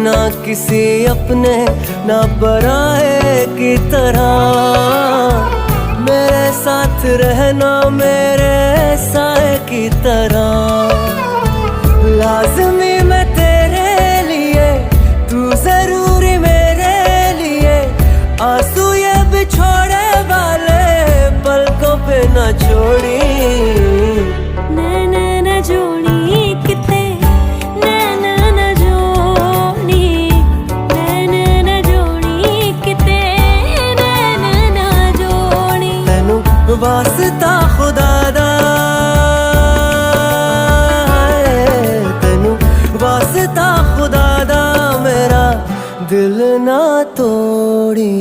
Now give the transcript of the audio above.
ना किसी अपने ना पराए की तरह, मेरे साथ रहना मेरे साए की तरह। लाज़मी मैं तेरे लिए, तू जरूरी मेरे लिए, आंसू ये बिछोड़े वाले पलकों पे न छोड़ी। वास्ता खुदा दा तेनू, वास्ता खुदा दा मेरा दिल ना तोड़ी।